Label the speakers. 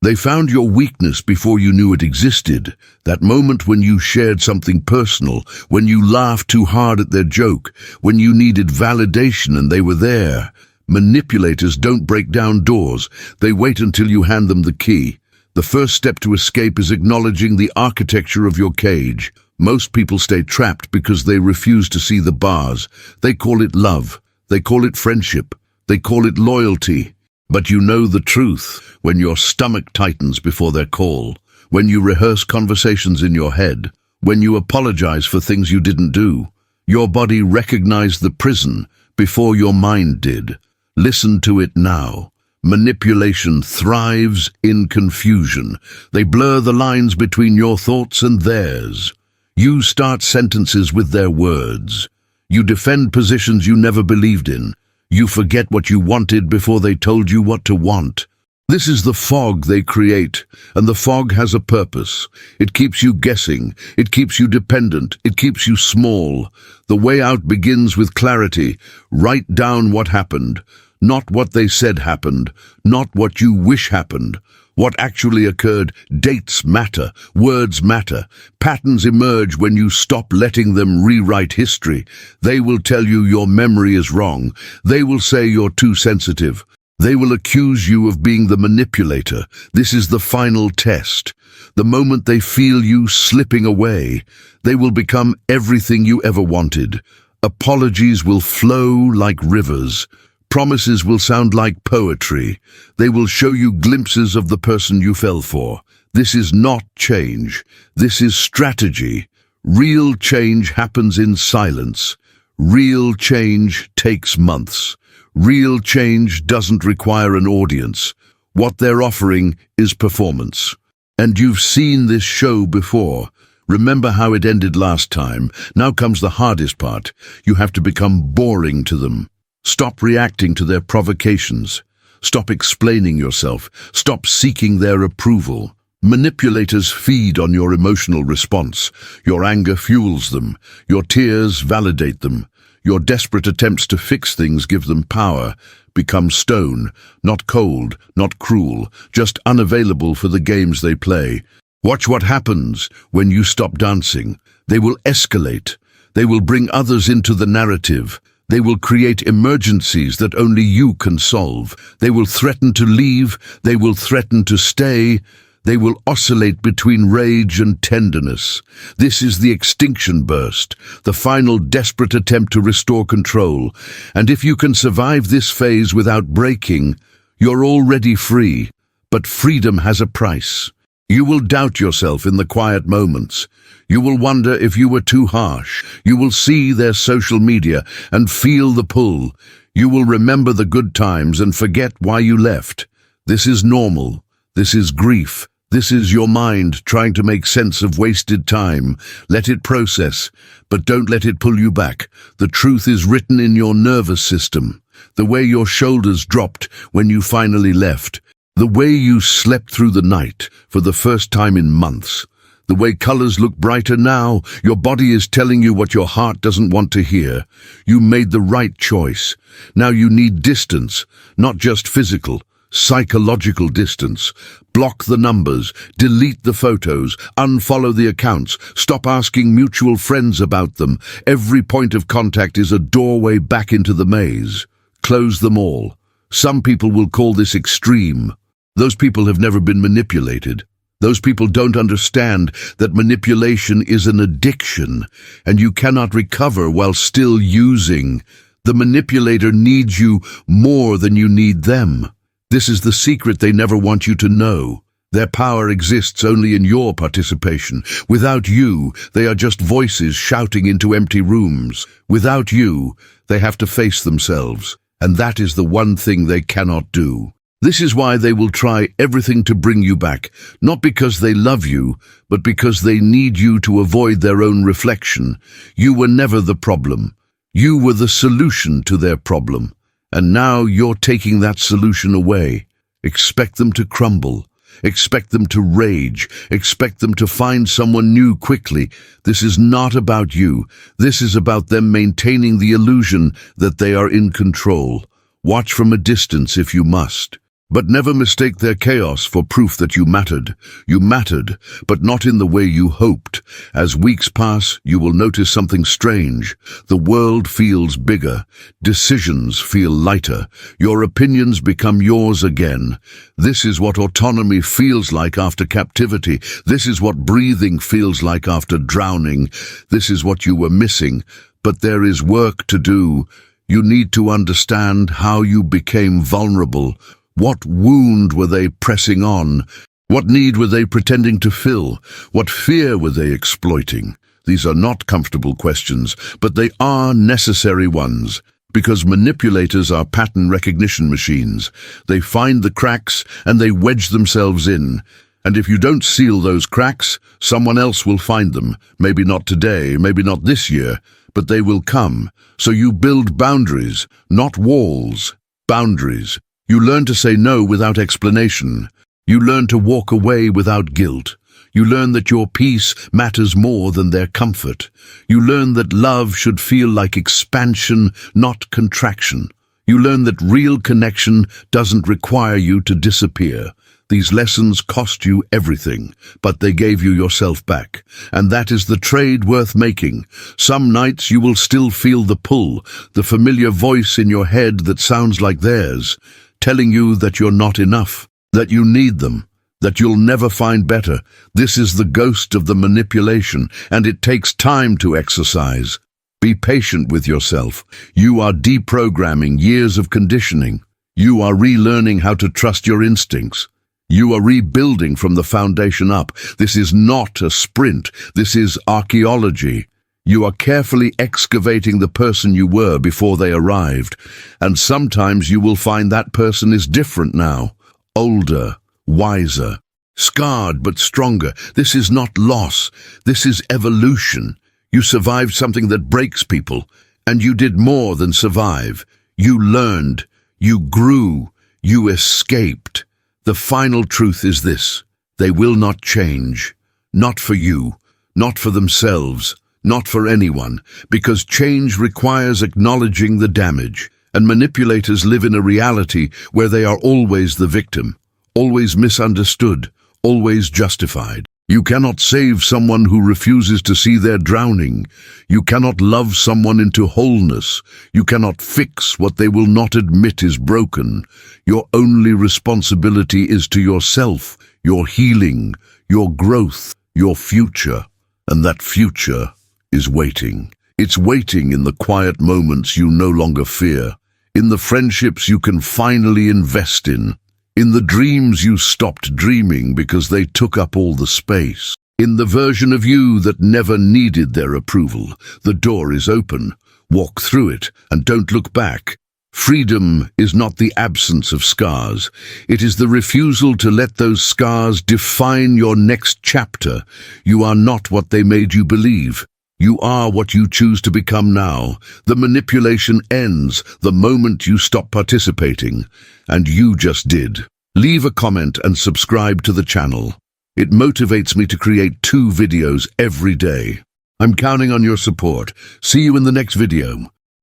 Speaker 1: They found your weakness before you knew it existed. That moment when you shared something personal, when you laughed too hard at their joke, when you needed validation and they were there. Manipulators don't break down doors. They wait until you hand them the key. The first step to escape is acknowledging the architecture of your cage. Most people stay trapped because they refuse to see the bars. They call it love. They call it friendship. They call it loyalty. But you know the truth when your stomach tightens before their call, when you rehearse conversations in your head, when you apologize for things you didn't do. Your body recognized the prison before your mind did. Listen to it now. Manipulation thrives in confusion. They blur the lines between your thoughts and theirs. You start sentences with their words. You defend positions you never believed in. You forget what you wanted before they told you what to want. This is the fog they create, and the fog has a purpose. It keeps you guessing. It keeps you dependent. It keeps you small. The way out begins with clarity. Write down what happened. Not what they said happened. Not what you wish happened. What actually occurred. Dates matter. Words matter. Patterns emerge when you stop letting them rewrite history. They will tell you your memory is wrong. They will say you're too sensitive. They will accuse you of being the manipulator. This is the final test. The moment they feel you slipping away, they will become everything you ever wanted. Apologies will flow like rivers. Promises will sound like poetry. They will show you glimpses of the person you fell for. This is not change. This is strategy. Real change happens in silence. Real change takes months. Real change doesn't require an audience. What they're offering is performance. And you've seen this show before. Remember how it ended last time. Now comes the hardest part. You have to become boring to them. Stop reacting to their provocations. Stop explaining yourself. Stop seeking their approval. Manipulators feed on your emotional response. Your anger fuels them. Your tears validate them. Your desperate attempts to fix things give them power. Become stone, not cold, not cruel, just unavailable for the games they play. Watch what happens when you stop dancing. They will escalate. They will bring others into the narrative. They will create emergencies that only you can solve. They will threaten to leave. They will threaten to stay. They will oscillate between rage and tenderness. This is the extinction burst, the final desperate attempt to restore control. And if you can survive this phase without breaking, you're already free. But freedom has a price. You will doubt yourself in the quiet moments. You will wonder if you were too harsh. You will see their social media and feel the pull. You will remember the good times and forget why you left. This is normal. This is grief. This is your mind trying to make sense of wasted time. Let it process, but don't let it pull you back. The truth is written in your nervous system. The way your shoulders dropped when you finally left. The way you slept through the night for the first time in months. The way colors look brighter now. Your body is telling you what your heart doesn't want to hear. You made the right choice. Now you need distance, not just physical, psychological distance. Block the numbers, delete the photos, unfollow the accounts, stop asking mutual friends about them. Every point of contact is a doorway back into the maze. Close them all. Some people will call this extreme. Those people have never been manipulated. Those people don't understand that manipulation is an addiction, and you cannot recover while still using. The manipulator needs you more than you need them. This is the secret they never want you to know. Their power exists only in your participation. Without you, they are just voices shouting into empty rooms. Without you, they have to face themselves, and that is the one thing they cannot do. This is why they will try everything to bring you back, not because they love you, but because they need you to avoid their own reflection. You were never the problem. You were the solution to their problem. And now you're taking that solution away. Expect them to crumble. Expect them to rage. Expect them to find someone new quickly. This is not about you. This is about them maintaining the illusion that they are in control. Watch from a distance if you must. But never mistake their chaos for proof that you mattered. You mattered, but not in the way you hoped. As weeks pass, you will notice something strange. The world feels bigger. Decisions feel lighter. Your opinions become yours again. This is what autonomy feels like after captivity. This is what breathing feels like after drowning. This is what you were missing. But there is work to do. You need to understand how you became vulnerable. What wound were they pressing on? What need were they pretending to fill? What fear were they exploiting? These are not comfortable questions, but they are necessary ones, because manipulators are pattern recognition machines. They find the cracks and they wedge themselves in. And if you don't seal those cracks, someone else will find them. Maybe not today, maybe not this year, but they will come. So you build boundaries, not walls. Boundaries. You learn to say no without explanation. You learn to walk away without guilt. You learn that your peace matters more than their comfort. You learn that love should feel like expansion, not contraction. You learn that real connection doesn't require you to disappear. These lessons cost you everything, but they gave you yourself back. And that is the trade worth making. Some nights you will still feel the pull, the familiar voice in your head that sounds like theirs, telling you that you're not enough, that you need them, that you'll never find better. This is the ghost of the manipulation, and it takes time to exercise. Be patient with yourself. You are deprogramming years of conditioning. You are relearning how to trust your instincts. You are rebuilding from the foundation up. This is not a sprint. This is archaeology. You are carefully excavating the person you were before they arrived, and sometimes you will find that person is different now, older, wiser, scarred but stronger. This is not loss, this is evolution. You survived something that breaks people, and you did more than survive. You learned, you grew, you escaped. The final truth is this: they will not change. Not for you, not for themselves, not for anyone, because change requires acknowledging the damage, and manipulators live in a reality where they are always the victim, always misunderstood, always justified. You cannot save someone who refuses to see their drowning. You cannot love someone into wholeness. You cannot fix what they will not admit is broken. Your only responsibility is to yourself, your healing, your growth, your future, and that future is waiting. It's waiting in the quiet moments you no longer fear, in the friendships you can finally invest in the dreams you stopped dreaming because they took up all the space, in the version of you that never needed their approval. The door is open. Walk through it and don't look back. Freedom is not the absence of scars. It is the refusal to let those scars define your next chapter. You are not what they made you believe. You are what you choose to become now. The manipulation ends the moment you stop participating. And you just did. Leave a comment and subscribe to the channel. It motivates me to create 2 videos every day. I'm counting on your support. See you in the next video.